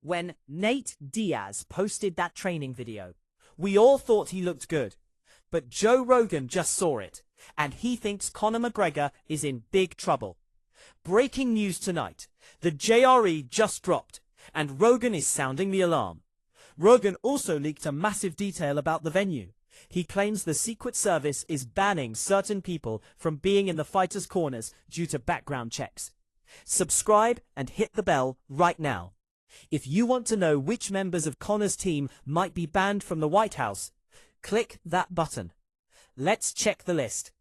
When Nate Diaz posted that training video, we all thought he looked good, but Joe Rogan just saw it, and he thinks Conor McGregor is in big trouble. Breaking news tonight, the JRE just dropped, and Rogan is sounding the alarm. Rogan also leaked a massive detail about the venue. He claims the Secret Service is banning certain people from being in the fighters' corners due to background checks. Subscribe and hit the bell right now. If you want to know which members of Conor's team might be banned from the White House, click that button. Let's check the list.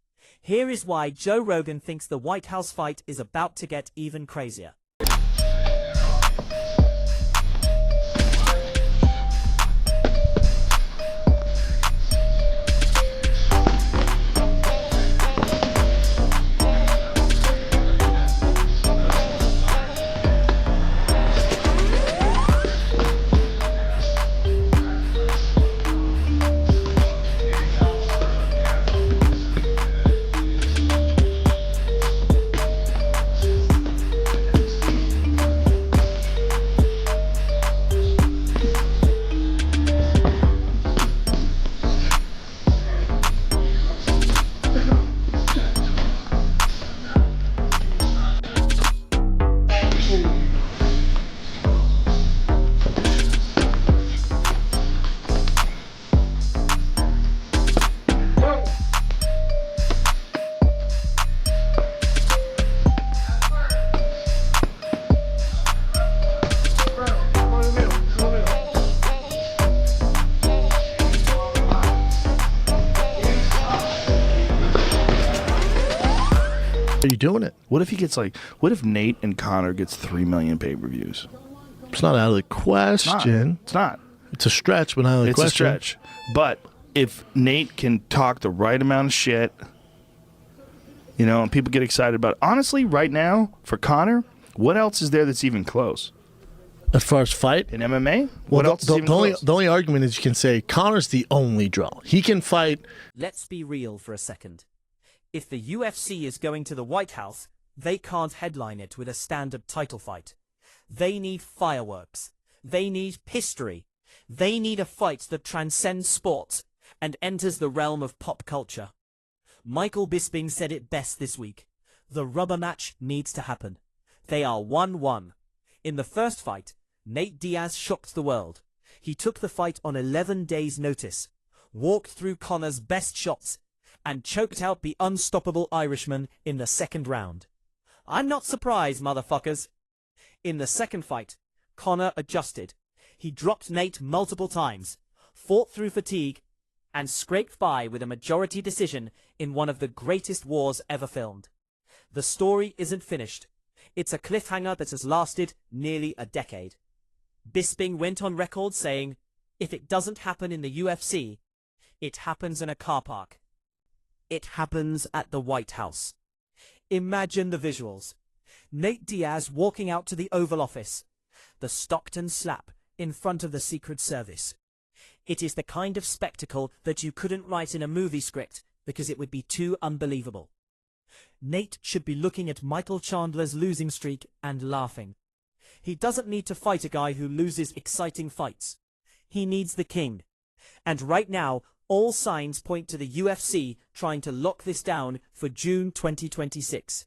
Here is why Joe Rogan thinks the White House fight is about to get even crazier. Are you doing it? What if he gets what if Nate and Conor gets 3 million pay-per-views? It's not out of the question. It's not. It's a stretch, but not out of the question. It's a stretch. But if Nate can talk the right amount of shit, and people get excited about it. Honestly, right now, for Conor, what else is there that's even close? As far as fight? In MMA? Well, what else is even close? The only argument is you can say Conor's the only draw. He can fight. Let's be real for a second. If the UFC is going to the White House, they can't headline it with a standard title fight. They need fireworks. They need history. They need a fight that transcends sports and enters the realm of pop culture. Michael Bisping said it best this week. The rubber match needs to happen. They are 1-1. In the first fight, Nate Diaz shocked the world. He took the fight on 11 days' notice, walked through Conor's best shots, and choked out the unstoppable Irishman in the second round. I'm not surprised, motherfuckers. In the second fight, Conor adjusted. He dropped Nate multiple times, fought through fatigue, and scraped by with a majority decision in one of the greatest wars ever filmed. The story isn't finished. It's a cliffhanger that has lasted nearly a decade. Bisping went on record saying, if it doesn't happen in the UFC, it happens in a car park. It happens at the White House. Imagine the visuals. Nate Diaz walking out to the Oval Office. The Stockton slap in front of the Secret Service. It is the kind of spectacle that you couldn't write in a movie script because it would be too unbelievable. Nate should be looking at Michael Chandler's losing streak and laughing. He doesn't need to fight a guy who loses exciting fights. He needs the king. And right now, all signs point to the UFC trying to lock this down for June 2026.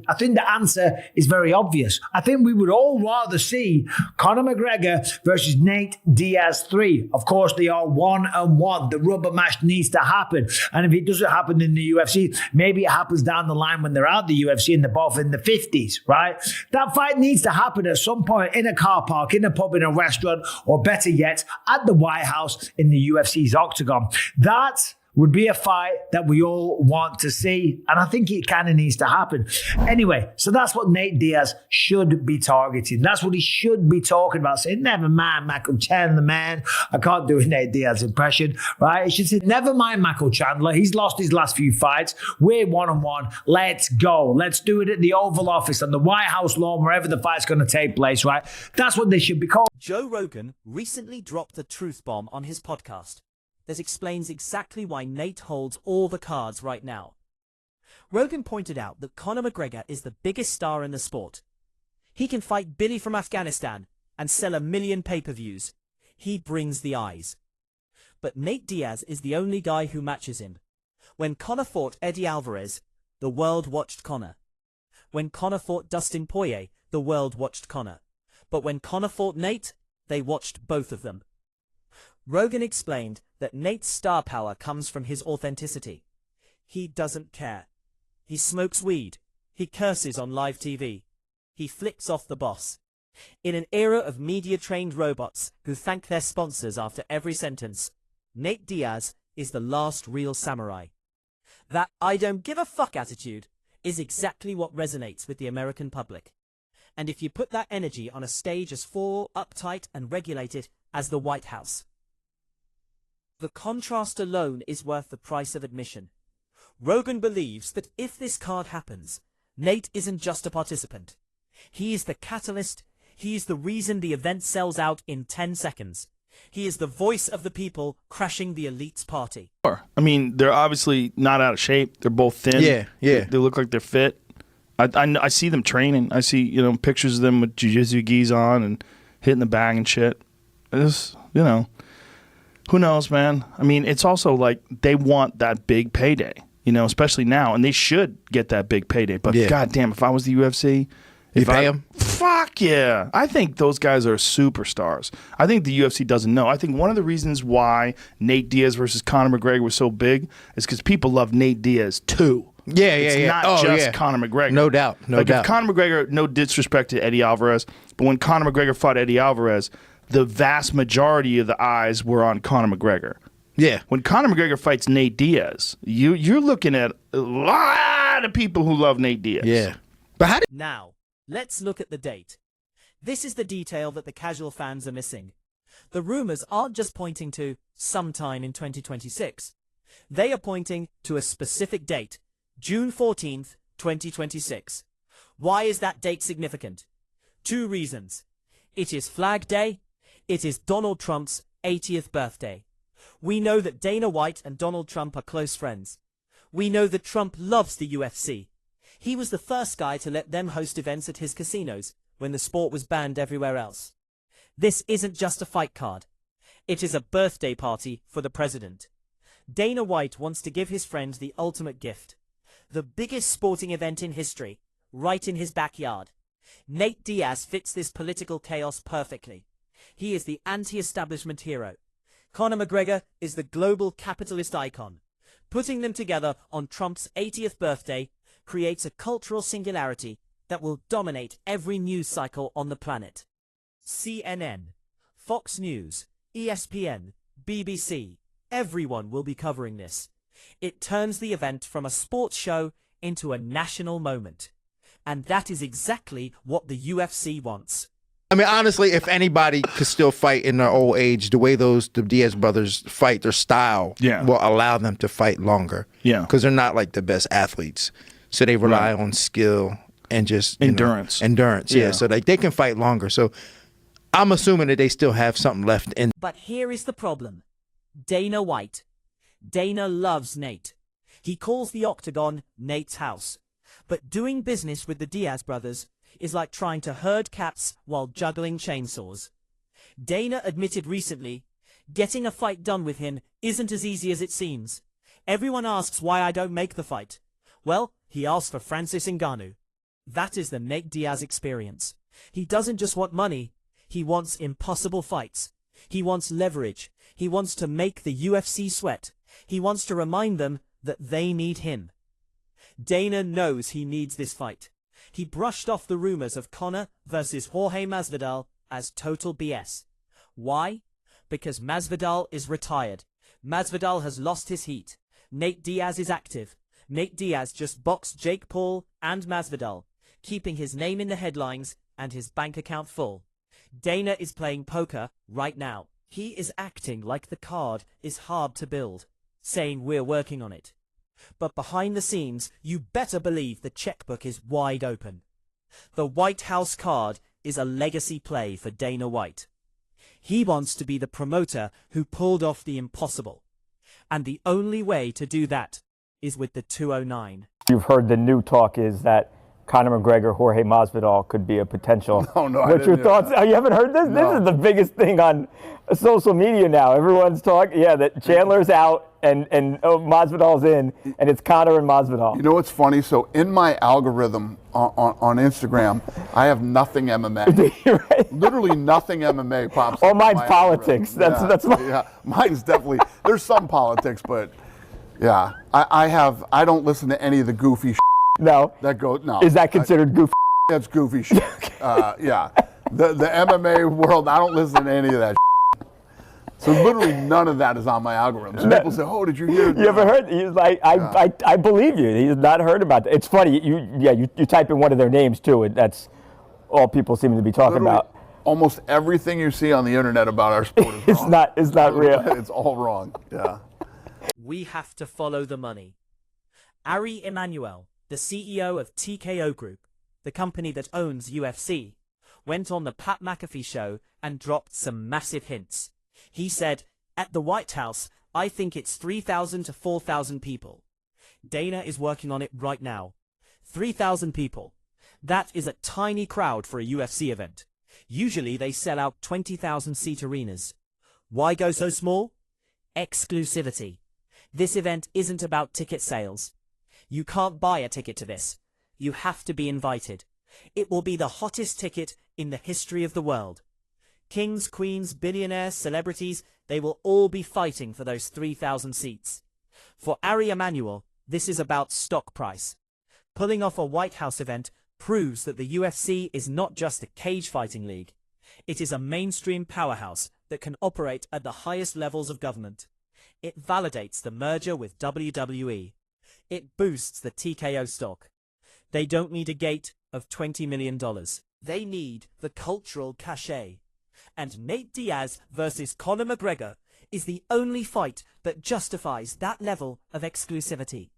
I think the answer is very obvious. I think we would all rather see Conor McGregor versus Nate Diaz 3. Of course, they are 1-1. The rubber match needs to happen. And if it doesn't happen in the UFC, maybe it happens down the line when they're out the UFC and they're both in the 50s, right? That fight needs to happen at some point in a car park, in a pub, in a restaurant, or better yet, at the White House in the UFC's octagon. That would be a fight that we all want to see, and I think it kind of needs to happen. Anyway, so that's what Nate Diaz should be targeting. That's what he should be talking about. Saying, never mind Michael Chandler, man. I can't do a Nate Diaz impression, right? He should say, never mind Michael Chandler. He's lost his last few fights. We're 1-1. Let's go. Let's do it at the Oval Office, on the White House lawn, wherever the fight's going to take place, right? That's what they should be called. Joe Rogan recently dropped a truth bomb on his podcast that explains exactly why Nate holds all the cards right now. Rogan pointed out that Conor McGregor is the biggest star in the sport. He can fight Billy from Afghanistan and sell 1 million pay-per-views. He brings the eyes. But Nate Diaz is the only guy who matches him. When Conor fought Eddie Alvarez, the world watched Conor. When Conor fought Dustin Poirier, the world watched Conor. But when Conor fought Nate, they watched both of them. Rogan explained that Nate's star power comes from his authenticity. He doesn't care. He smokes weed. He curses on live TV. He flicks off the boss. In an era of media-trained robots who thank their sponsors after every sentence, Nate Diaz is the last real samurai. That I don't give a fuck attitude is exactly what resonates with the American public. And if you put that energy on a stage as uptight and regulated as the White House, the contrast alone is worth the price of admission. Rogan believes that if this card happens, Nate isn't just a participant. He is the catalyst. He is the reason the event sells out in 10 seconds. He is the voice of the people crashing the elite's party. I mean, they're obviously not out of shape. They're both thin. Yeah. They look like they're fit. I see them training. I see, pictures of them with jiu-jitsu gis on and hitting the bag and shit. It's, who knows, man? I mean, it's also like they want that big payday, especially now, and they should get that big payday. But goddamn, if I was the UFC, you pay them? Fuck yeah. I think those guys are superstars. I think the UFC doesn't know. I think one of the reasons why Nate Diaz versus Conor McGregor was so big is because people love Nate Diaz too. It's not just Conor McGregor. No doubt. If Conor McGregor, no disrespect to Eddie Alvarez, but when Conor McGregor fought Eddie Alvarez, the vast majority of the eyes were on Conor McGregor. Yeah. When Conor McGregor fights Nate Diaz, you're looking at a lot of people who love Nate Diaz. Yeah. But Now, let's look at the date. This is the detail that the casual fans are missing. The rumors aren't just pointing to sometime in 2026. They are pointing to a specific date, June 14th, 2026. Why is that date significant? 2 reasons. It is Flag Day. It is Donald Trump's 80th birthday. We know that Dana White and Donald Trump are close friends. We know that Trump loves the UFC. He was the first guy to let them host events at his casinos when the sport was banned everywhere else. This isn't just a fight card. It is a birthday party for the president. Dana White wants to give his friend the ultimate gift. The biggest sporting event in history, right in his backyard. Nate Diaz fits this political chaos perfectly. He is the anti-establishment hero. Conor McGregor is the global capitalist icon. Putting them together on Trump's 80th birthday creates a cultural singularity that will dominate every news cycle on the planet. CNN, Fox News, ESPN, BBC, everyone will be covering this. It turns the event from a sports show into a national moment. And that is exactly what the UFC wants. I mean, honestly, if anybody could still fight in their old age, the way the Diaz brothers fight, their style will allow them to fight longer. Yeah. Because they're not like the best athletes. So they rely on skill and just endurance. Endurance, yeah. So they can fight longer. So I'm assuming that they still have something left in. But here is the problem. Dana White. Dana loves Nate. He calls the octagon Nate's house. But doing business with the Diaz brothers is like trying to herd cats while juggling chainsaws. Dana admitted recently, getting a fight done with him isn't as easy as it seems. Everyone asks why I don't make the fight. Well, he asked for Francis Ngannou. That is the Nate Diaz experience. He doesn't just want money, he wants impossible fights. He wants leverage. He wants to make the UFC sweat. He wants to remind them that they need him. Dana knows he needs this fight. He brushed off the rumors of Conor versus Jorge Masvidal as total BS. Why? Because Masvidal is retired. Masvidal has lost his heat. Nate Diaz is active. Nate Diaz just boxed Jake Paul and Masvidal, keeping his name in the headlines and his bank account full. Dana is playing poker right now. He is acting like the card is hard to build, saying we're working on it. But behind the scenes, you better believe the checkbook is wide open. The White House card is a legacy play for Dana White. He wants to be the promoter who pulled off the impossible. And the only way to do that is with the 209. You've heard the new talk is that Conor McGregor, Jorge Masvidal could be a potential. No, What's your thoughts? Oh, you haven't heard this? No. This is the biggest thing on social media now. Everyone's talking, that Chandler's out and Masvidal's in, and it's Conor and Masvidal. You know what's funny? So in my algorithm on Instagram, I have nothing MMA. Right? Literally nothing MMA pops up. Oh, mine's politics. That's my... Yeah, mine's definitely, there's some politics, but yeah, I don't listen to any of the goofy No. No. Is that considered goofy? That's goofy shit. Yeah. The MMA world, I don't listen to any of that shit. So literally none of that is on my algorithm. So people say, oh, did you hear? You ever heard? He's like, I believe you. He's not heard about that. It's funny. You type in one of their names too, and that's all people seem to be talking Literally, about. Almost everything you see on the internet about our sport is wrong. It's not real. It's all wrong. Yeah. We have to follow the money. Ari Emanuel, the CEO of TKO Group, the company that owns UFC, went on the Pat McAfee show and dropped some massive hints. He said, at the White House, I think it's 3,000 to 4,000 people. Dana is working on it right now. 3,000 people. That is a tiny crowd for a UFC event. Usually they sell out 20,000-seat arenas. Why go so small? Exclusivity. This event isn't about ticket sales. You can't buy a ticket to this. You have to be invited. It will be the hottest ticket in the history of the world. Kings, queens, billionaires, celebrities, they will all be fighting for those 3,000 seats. For Ari Emanuel, this is about stock price. Pulling off a White House event proves that the UFC is not just a cage fighting league. It is a mainstream powerhouse that can operate at the highest levels of government. It validates the merger with WWE. It boosts the TKO stock. They don't need a gate of $20 million. They need the cultural cachet. And Nate Diaz versus Conor McGregor is the only fight that justifies that level of exclusivity.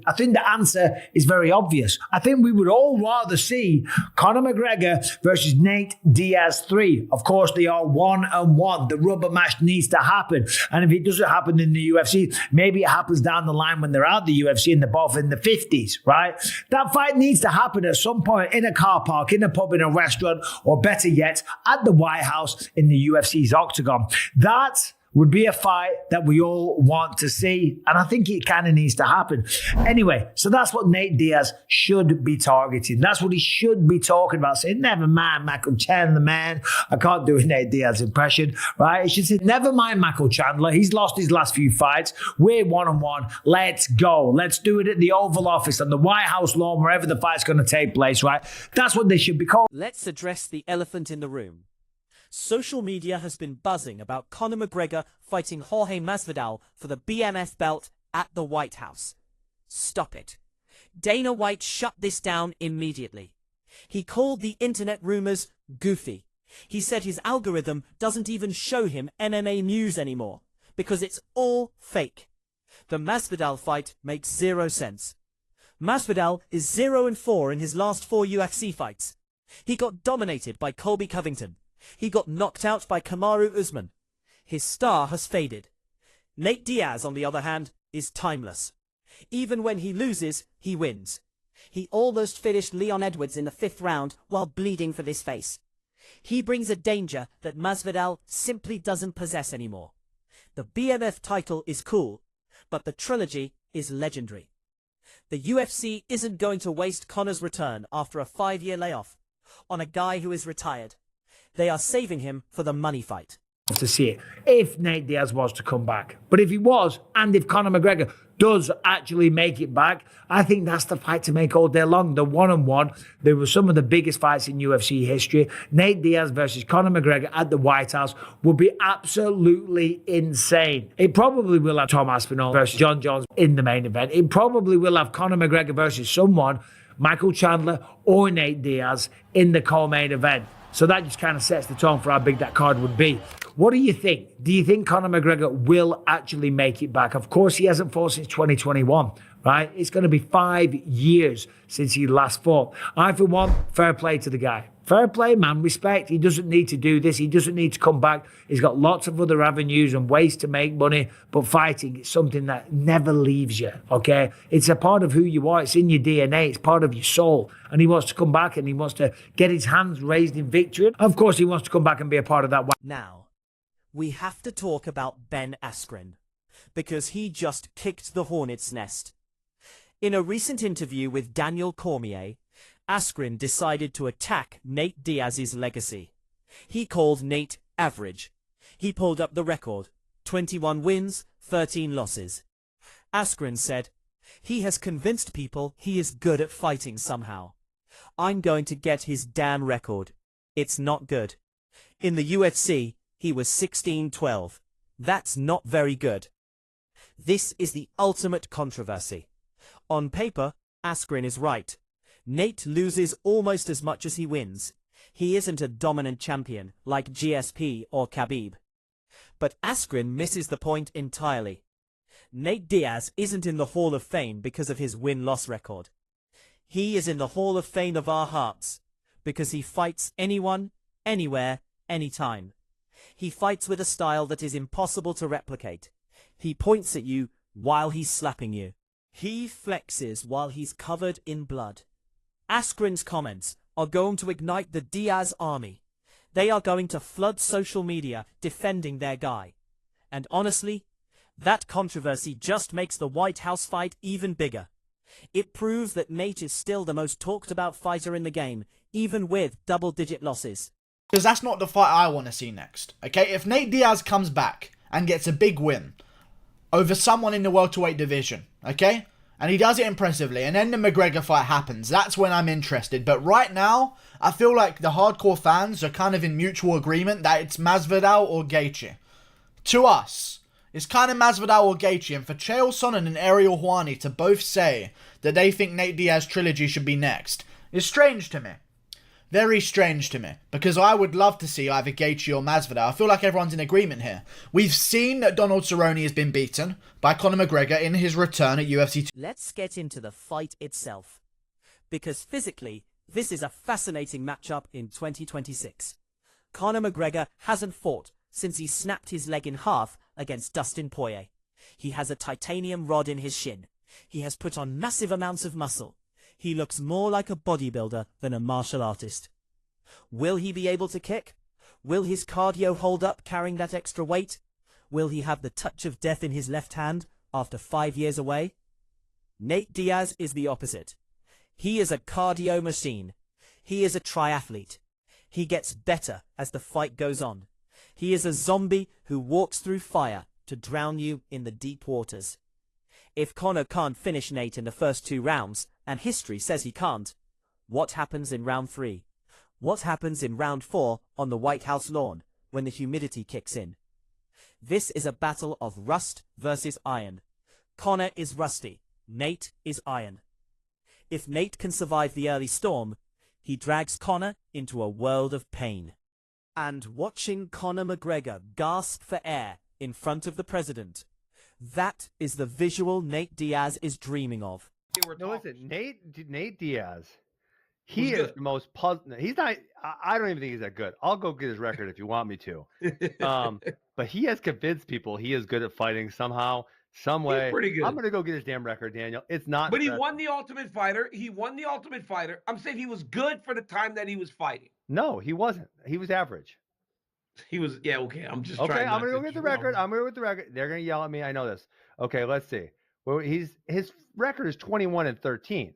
I think the answer is very obvious. I think we would all rather see Conor McGregor versus Nate Diaz 3. Of course, they are 1-1. The rubber match needs to happen. And if it doesn't happen in the UFC, maybe it happens down the line when they're out of the UFC and they're both in the 50s, right? That fight needs to happen at some point in a car park, in a pub, in a restaurant, or better yet, at the White House in the UFC's octagon. That would be a fight that we all want to see. And I think it kind of needs to happen. Anyway, so that's what Nate Diaz should be targeting. That's what he should be talking about. Saying, never mind Michael Chandler, man. I can't do a Nate Diaz impression, right? He should say, never mind Michael Chandler. He's lost his last few fights. We're 1-1. Let's go. Let's do it at the Oval Office, on the White House lawn, wherever the fight's going to take place, right? That's what they should be called. Let's address the elephant in the room. Social media has been buzzing about Conor McGregor fighting Jorge Masvidal for the BMF belt at the White House. Stop it. Dana White shut this down immediately. He called the internet rumors goofy. He said his algorithm doesn't even show him MMA news anymore because it's all fake. The Masvidal fight makes zero sense. Masvidal is 0-4 in his last 4 UFC fights. He got dominated by Colby Covington. He got knocked out by Kamaru Usman. His star has faded. Nate Diaz, on the other hand, is timeless. Even when he loses, he wins. He almost finished Leon Edwards in the 5th round while bleeding for this face. He brings a danger that Masvidal simply doesn't possess anymore. The BMF title is cool, but the trilogy is legendary. The UFC isn't going to waste Conor's return after a 5-year layoff on a guy who is retired. They are saving him for the money fight. To see it, if Nate Diaz was to come back. But if he was, and if Conor McGregor does actually make it back, I think that's the fight to make all day long. The 1-1, there were some of the biggest fights in UFC history. Nate Diaz versus Conor McGregor at the White House would be absolutely insane. It probably will have Tom Aspinall versus John Jones in the main event. It probably will have Conor McGregor versus someone, Michael Chandler or Nate Diaz, in the co-main event. So that just kind of sets the tone for how big that card would be. What do you think? Do you think Conor McGregor will actually make it back? Of course, he hasn't fought since 2021, right? It's going to be 5 years since he last fought. I, for one, fair play to the guy. Fair play, man. Respect. He doesn't need to do this. He doesn't need to come back. He's got lots of other avenues and ways to make money. But fighting is something that never leaves you, okay? It's a part of who you are. It's in your DNA. It's part of your soul. And he wants to come back and he wants to get his hands raised in victory. Of course, he wants to come back and be a part of that. Now, we have to talk about Ben Askren, because he just kicked the hornet's nest. In a recent interview with Daniel Cormier, Askren decided to attack Nate Diaz's legacy. He called Nate average. He pulled up the record: 21 wins, 13 losses. Askren said, "He has convinced people he is good at fighting somehow. I'm going to get his damn record. It's not good. In the UFC, he was 16-12. That's not very good." This is the ultimate controversy. On paper, Askren is right. Nate loses almost as much as he wins. He isn't a dominant champion like GSP or Khabib. But Askren misses the point entirely. Nate Diaz isn't in the Hall of Fame because of his win-loss record. He is in the Hall of Fame of our hearts because he fights anyone, anywhere, anytime. He fights with a style that is impossible to replicate. He points at you while he's slapping you. He flexes while he's covered in blood. Askren's comments are going to ignite the Diaz army. They are going to flood social media defending their guy. And honestly, that controversy just makes the White House fight even bigger. It proves that Nate is still the most talked about fighter in the game, even with double-digit losses. Because that's not the fight I want to see next. Okay, if Nate Diaz comes back and gets a big win over someone in the welterweight division, okay, and he does it impressively, and then the McGregor fight happens, that's when I'm interested. But right now, I feel like the hardcore fans are kind of in mutual agreement that it's Masvidal or Gaethje. To us, it's kind of Masvidal or Gaethje, and for Chael Sonnen and Ariel Helwani to both say that they think Nate Diaz trilogy should be next is strange to me. Very strange to me, because I would love to see either Gaethje or Masvidal. I feel like everyone's in agreement here. We've seen that Donald Cerrone has been beaten by Conor McGregor in his return at UFC 2. Let's get into the fight itself, because physically, this is a fascinating matchup in 2026. Conor McGregor hasn't fought since he snapped his leg in half against Dustin Poirier. He has a titanium rod in his shin. He has put on massive amounts of muscle. He looks more like a bodybuilder than a martial artist. Will he be able to kick? Will his cardio hold up carrying that extra weight? Will he have the touch of death in his left hand after 5 years away? Nate Diaz is the opposite. He is a cardio machine. He is a triathlete. He gets better as the fight goes on. He is a zombie who walks through fire to drown you in the deep waters. If Conor can't finish Nate in the first 2 rounds, and history says he can't, what happens in round 3? What happens in round 4 on the White House lawn when the humidity kicks in? This is a battle of rust versus iron. Conor is rusty. Nate is iron. If Nate can survive the early storm, he drags Conor into a world of pain. And watching Conor McGregor gasp for air in front of the president, that is the visual Nate Diaz is dreaming of. No, listen, Nate Diaz, he is the most puzzling. He's not. I don't even think he's that good. I'll go get his record if you want me to. But he has convinced people he is good at fighting somehow, some way. He's pretty good. I'm gonna go get his damn record, Daniel. It's not. But he won the Ultimate Fighter. He won the Ultimate Fighter. I'm saying he was good for the time that he was fighting. No, he wasn't. He was average. He was. Yeah. Okay. I'm just. Okay. Trying I'm gonna go get the record. I'm gonna go get the record. They're gonna yell at me. I know this. Okay. Let's see. Well, his record is 21-13.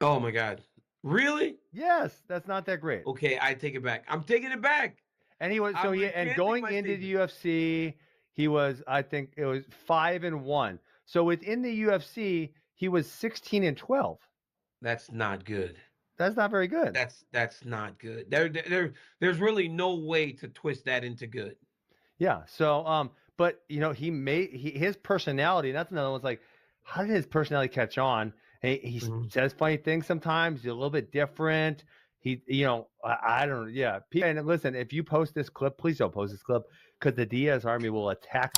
Oh my God. Really? Yes, that's not that great. Okay, I take it back. I'm taking it back. And he was going into the UFC, he was, I think it was 5-1. So within the UFC, he was 16-12. That's not good. That's not very good. That's not good. There's really no way to twist that into good. Yeah. So but you know, his personality, that's another one's like, how did his personality catch on? He says funny things sometimes. He's a little bit different. I don't know. Yeah. And listen, if you post this clip, please don't post this clip because the Diaz army will attack